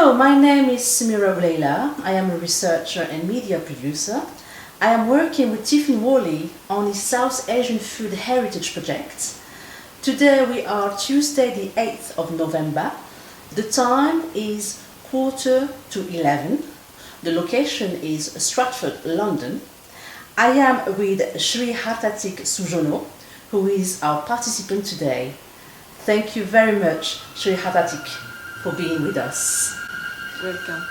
Hello, my name is Samira Leila. I am a researcher and media producer. I am working with Tiffin Worley on the South Asian Food Heritage Project. Today we are Tuesday the 8th of November. The time is 10:45. The location is Stratford, London. I am with Sri Hartatik Sujono, who is our participant today. Thank you very much, Sri Hartatik, for being with us. Welcome.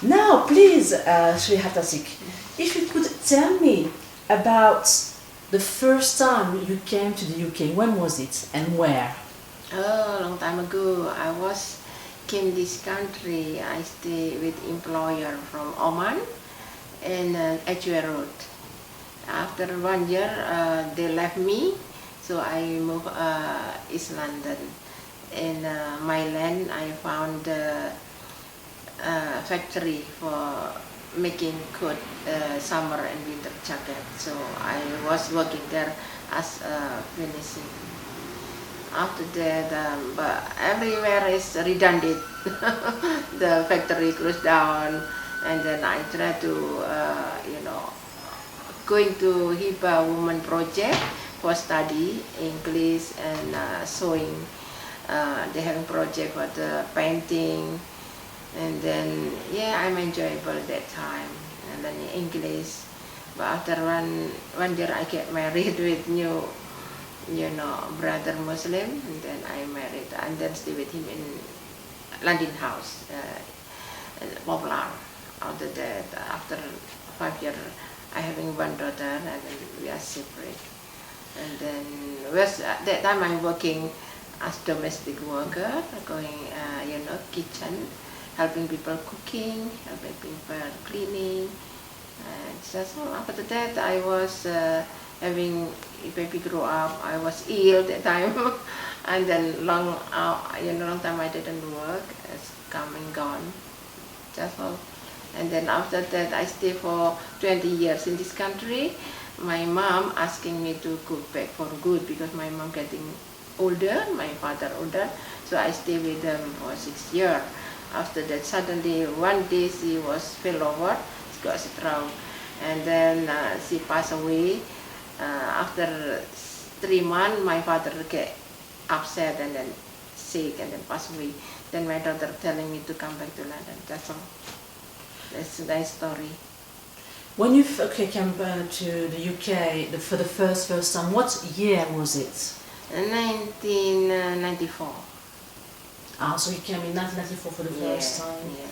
Now, please, Sri Hartatik, if you could tell me about the first time you came to the UK, when was it and where? Oh, long time ago. I came this country. I stay with employer from Oman in Edgware Road. After 1 year, they left me, so I moved East London. In my land, I found a factory for making coat, summer and winter jacket. So I was working there as a finishing. After that, but everywhere is redundant. The factory closed down, and then I tried to, going to HIPA Women Project for study English and sewing. They have a project for the painting, and then I'm enjoyable that time, and then English. But after one year, I get married with new, brother Muslim, and then I married and then stay with him in London house, Popular. After that, after 5 years, I having one daughter, and then we are separate. And then at that time I'm working as domestic worker, going kitchen, helping people cooking, helping people cleaning. And so after that I was having baby grow up. I was ill that time, and then long time I didn't work. It's come and gone. That's all. And then after that I stay for 20 years in this country. My mom asking me to go back for good because my mom getting older, my father older, so I stay with them for 6 years. After that, suddenly one day she was fell over, she got stroke, and then she passed away. After 3 months, my father get upset and then sick and then passed away. Then my daughter telling me to come back to London. That's all. That's a nice story. When you came to the UK for the first time, what year was it? 1994. So you came in 1994 for the first time. Yeah.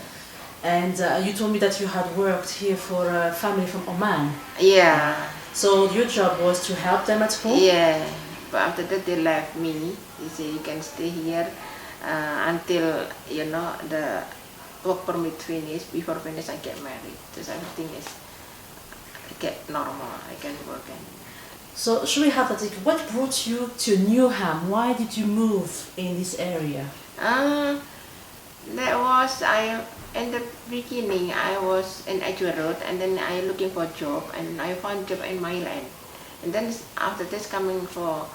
And you told me that you had worked here for a family from Oman. Yeah. So your job was to help them at home? Yeah. But after that they left me. They say you can stay here until the work permit finish. Before finish I get married. So everything is get normal. I can work. And so Sri Hartatik, what brought you to Newham? Why did you move in this area? That was in the beginning I was in Edgware Road, and then I looking for job, and I found job in my land. And then after this coming for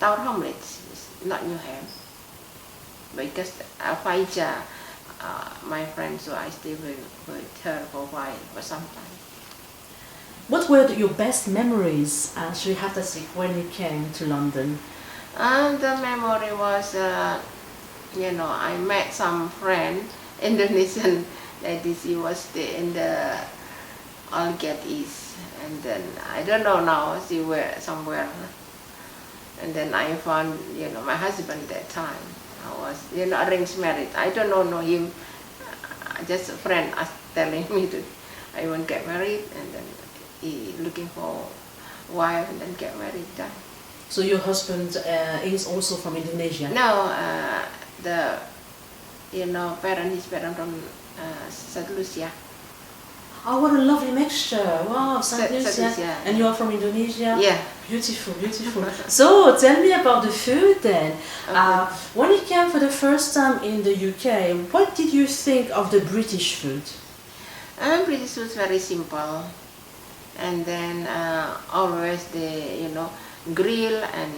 Tower Hamlets, not Newham, because Faija, my friend, so I stay with her for a while, for some time. What were your best memories, Sri Hartatik, when you came to London? The memory was, I met some friend, Indonesian lady. She was in the Aldgate East, and then I don't know now, she were somewhere. And then I found, my husband that time. I was, arranged marriage. I don't know him. Just a friend telling me to, I won't get married, and then he looking for wife and then get married. Done. So your husband is also from Indonesia? No, his parent from St. Lucia. Oh, what a lovely mixture! Wow, St. Lucia. And you are from Indonesia? Yeah. Beautiful, beautiful. So tell me about the food then. Okay. When you came for the first time in the UK, what did you think of the British food? British food is very simple. And then always they grill and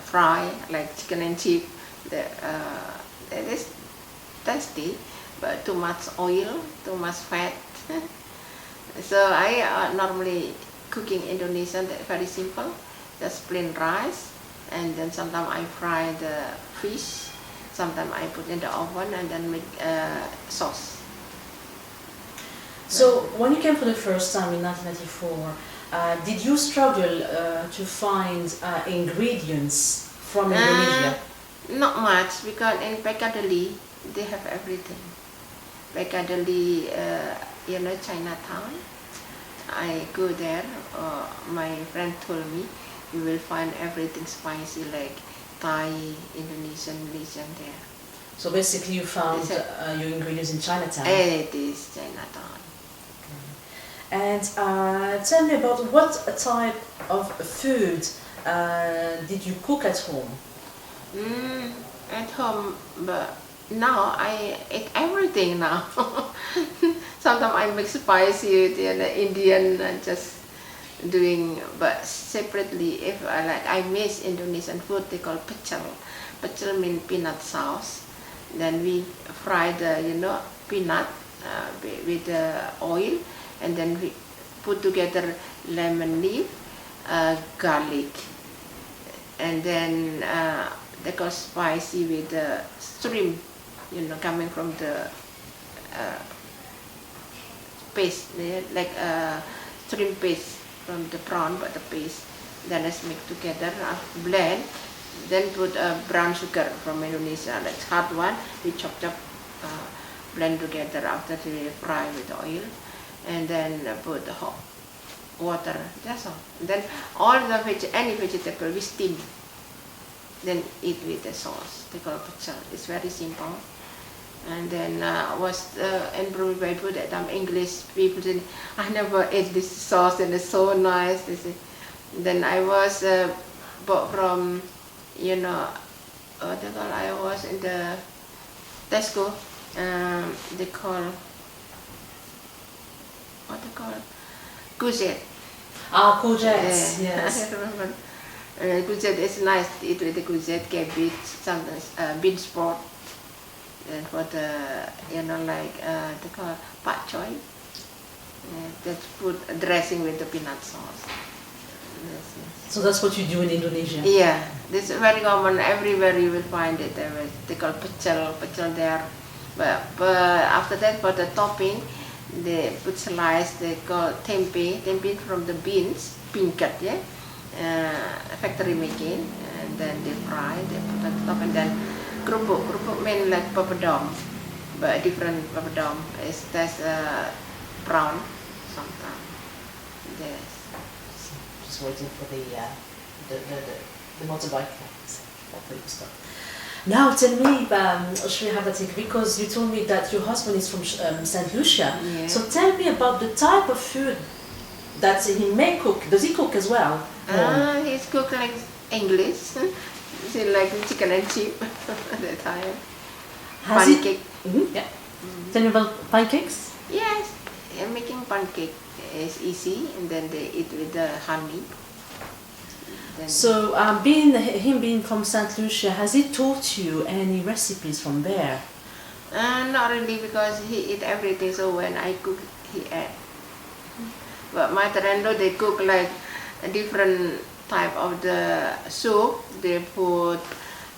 fry like chicken and chip. It is tasty, but too much oil, too much fat. So I normally cooking Indonesian, very simple, just plain rice, and then sometimes I fry the fish, sometimes I put in the oven and then make sauce. So when you came for the first time in 1994, did you struggle to find ingredients from Indonesia? Not much, because in Piccadilly they have everything. Piccadilly, Chinatown. I go there. My friend told me you will find everything spicy like Thai, Indonesian, Malaysian there. So basically, you found your ingredients in Chinatown. It is Chinatown. And tell me about what type of food did you cook at home? At home, but now I eat everything now. Sometimes I make spicy with Indian and just doing, but separately. If I miss Indonesian food, they call pecel. Pecel means peanut sauce. Then we fry the peanut with oil, and then we put together lemon leaf, garlic, and then they call spicy with the shrimp, coming from the paste, like shrimp paste from the prawn, but the paste. Then let's mix together, blend. Then put brown sugar from Indonesia, like hard one. We chop, blend together after we fry with oil, and then put the hot water. That's all. Then all the any vegetable we steam. Then eat with the sauce. They call pecel. It's very simple. And then was in Brunei food that English people said, I never ate this sauce and it's so nice. They say. Then I was bought from, I was in the Tesco. They call, what they call, courgette. Ah, courgettes, yes. I remember. Courgette is nice to eat with the courgette, cabbage, sometimes bean sprout. And for the, they call pak choy. That's put dressing with the peanut sauce. Yes. So that's what you do in Indonesia? Yeah, this is very common. Everywhere you will find it. They call pecel there. But after that, for the topping, they put slice. They call tempe from the beans, pinkat, factory making, and then they fry. They put on top, and then kerupuk mean like papadom, but different papadom. That's brown sometimes. Yes. Just waiting for the motorbike to stop. Now tell me, because you told me that your husband is from Saint Lucia. Yeah. So tell me about the type of food that he may cook. Does he cook as well? He's cooked like English. He like chicken and chip at the time. Pancake. Yeah. Tell me about pancakes. Yes, making pancake is easy, and then they eat with the honey. Then So, him being from Saint Lucia, has he taught you any recipes from there? not really, because he eat everything. So when I cook, he ate. But my mother-in-law, they cook like a different type of the soup. They put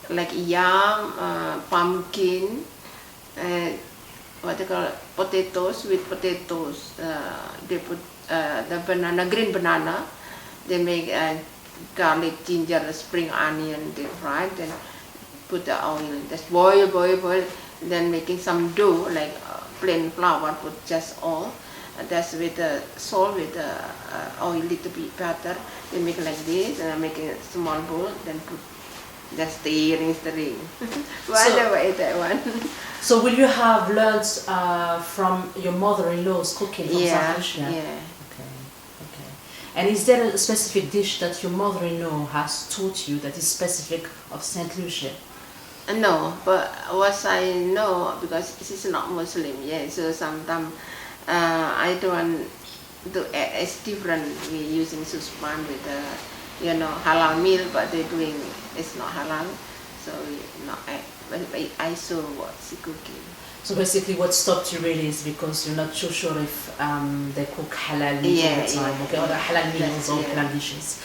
like yam, pumpkin, what they call potatoes with potatoes. They put the green banana. They make garlic, ginger, spring onion. They fry, then put the oil. Just boil. Then making some dough like plain flour. Put just all. That's with the salt, with the oil, little bit butter. They make like this, and make a small bowl. Then put just stirring. But I never ate that one. So will you have learned from your mother-in-law's cooking from Saint Lucia? Yeah. Okay. And is there a specific dish that your mother-in-law has taught you that is specific of Saint Lucia? No, but what I know, because she's not Muslim, so sometimes I don't do it's different. We using suspan with halal meal, but they doing it's not halal. So no, I saw what she cooking. So basically, what stopped you really is because you're not too sure if they cook halal meat all the time, okay, or halal meals or halal dishes.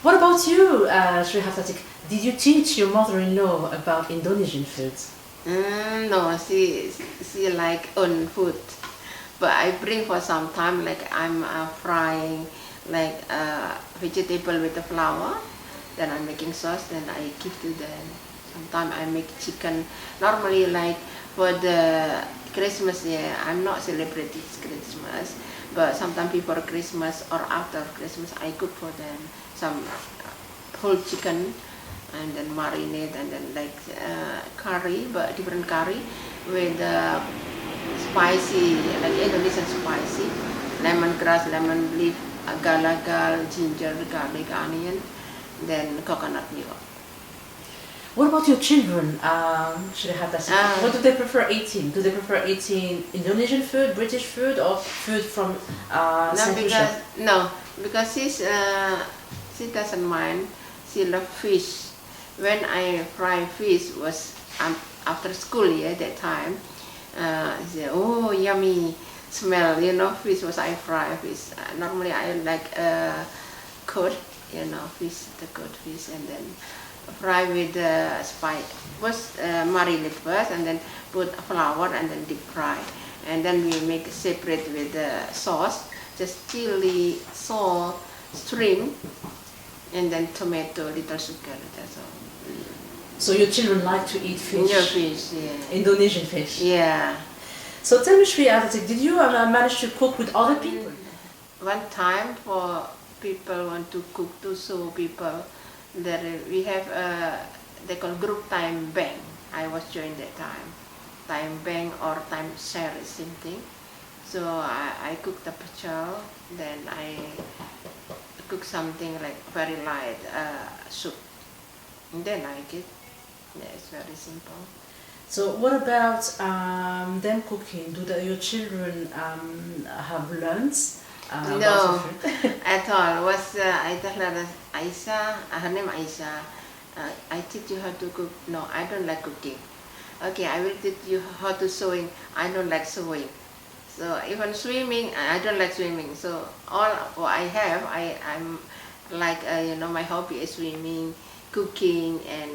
What about you, Sri Haftatik? Did you teach your mother-in-law about Indonesian food? No, she like own food, but I bring for some time. Like I'm frying like vegetable with the flour, then I'm making sauce, then I give to them. Sometimes I make chicken. Normally, like for the Christmas, I'm not celebrating Christmas, but sometimes before Christmas or after Christmas, I cook for them some whole chicken and then marinate and then like curry, but different curry with spicy, like Indonesian spicy, lemongrass, lemon leaf, agar-agar, ginger, garlic, onion, then coconut milk. What about your children? Should I have that? What do they prefer eating? Do they prefer eating Indonesian food, British food, or food from Saint Lucia? No, because she doesn't mind. She loves fish. When I fry fish was after school, that time. She said, "Oh, yummy smell! Fish was I fry fish. Normally I like cooked, fish, the cooked fish, and then fry with spice. First marinate first, and then put flour, and then deep fry, and then we make separate with the sauce, just chili, salt, shrimp, and then tomato, little sugar. That's all. So your children like to eat fish? Yeah, fish, yeah. Indonesian fish? Yeah. So tell me, Shri Atatik, did you manage to cook with other people? One time for people want to cook to show people that we have they call group time bank. I was joined that time bank or time share is same thing. So I cook the pachal, then I cook something like very light soup, and then I like it. Yeah, it's very simple. So what about them cooking? Do your children have learned No, at all. I tell her, Aisha, her name Aisha, I teach you how to cook. No, I don't like cooking. Okay, I will teach you how to sewing. I don't like sewing. So even swimming, I don't like swimming. So all what I have, I'm like, my hobby is swimming, cooking, and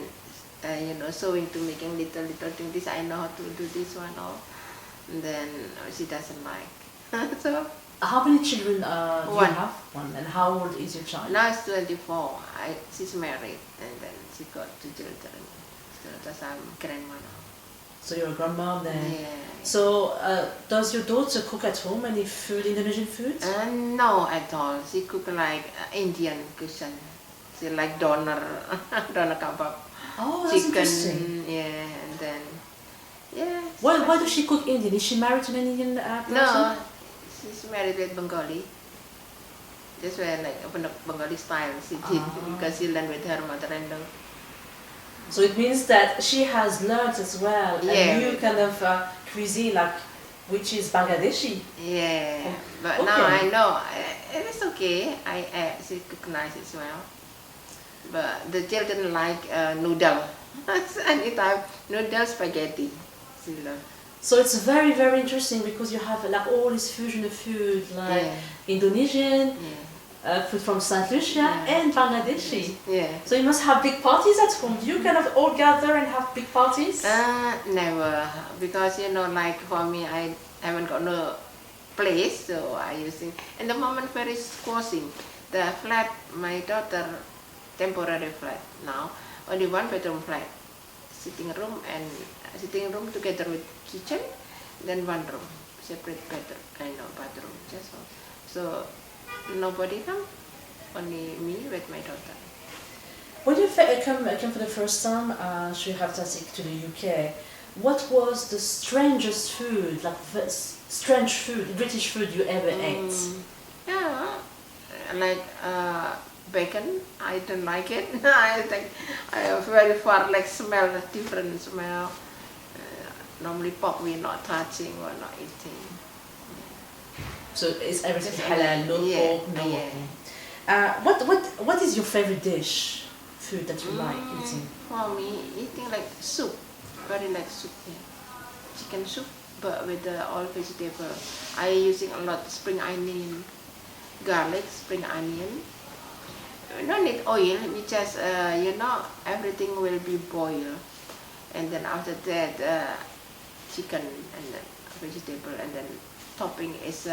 sewing to making little thing. This I know how to do this one all. And then she doesn't like. So. How many children do One. you have? One. And how old is your child? Now it's 24. She's married, and then she got 2 children. So that's I'm grandma now. So you're a grandma then? Yeah. So does your daughter cook at home any food, Indonesian food? No, at all. She cook like Indian cuisine. She like doner, doner kebab. Oh, that's chicken, interesting. yeah, and then Why does she cook Indian? Is she married to an Indian person? No, she's married with Bengali. That's why like Bengali style she did because she learned with her mother-in-law. So it means that she has learned as well a new kind of cuisine, like which is Bangladeshi. Yeah, but Okay. now I know it is okay. She cook nice as well. But the children like noodle. Anytime noodle spaghetti. She love. So it's very, very interesting because you have like all this fusion of food, like Indonesian, food from Saint Lucia and Bangladeshi. Yeah. So you must have big parties at home. Do you kind of all gather and have big parties? Never, because like for me, I haven't got no place, so I using. And the moment very squashing, the flat, my daughter, temporary flat now, only 1 bedroom flat, sitting room together with kitchen, then 1 room, separate bedroom, bathroom, just all. So nobody come, only me with my daughter. When you came for the first time, Sri Haftatik, to the UK, what was the strangest food, like strange food, British food you ever ate? Yeah, like bacon. I don't like it. I think I have very far like smell, different smell. Normally pork we're not touching, we're not eating. So it's everything halal, no pork, no. Yeah. What is your favorite dish, food that you like eating? for me, eating like soup, very like soup, yeah. Chicken soup, but with all vegetable. I using a lot spring onion, garlic, spring onion. No need oil, we just, everything will be boiled. And then after that, chicken and then vegetable, and then topping is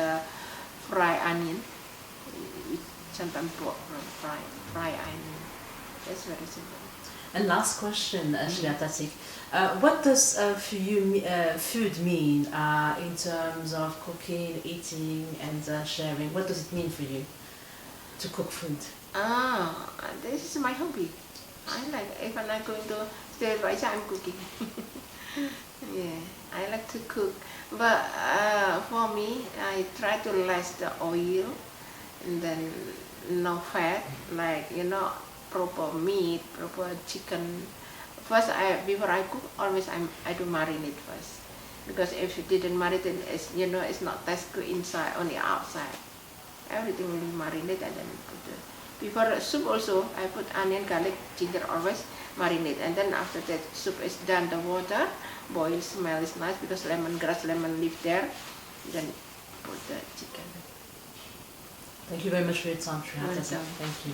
fried onion. Sometimes fry onion. That's very simple. And last question, Shriatatik. What does for you food mean in terms of cooking, eating, and sharing? What does it mean for you to cook food? This is my hobby. I like, if I'm not going to stay right, I'm cooking. Yeah, I like to cook. But for me, I try to less the oil, and then no fat, like, proper meat, proper chicken. First, before I cook, always I do marinate first. Because if you didn't marinate, it's not taste good inside, only outside. Everything will be marinated, and then put the, before soup also, I put onion, garlic, ginger, always marinate. And then after that soup is done, the water boil, smell is nice because lemongrass, lemon leaf there. Then put the chicken. Thank you very much for your time, Shriatatik. Welcome. Thank you.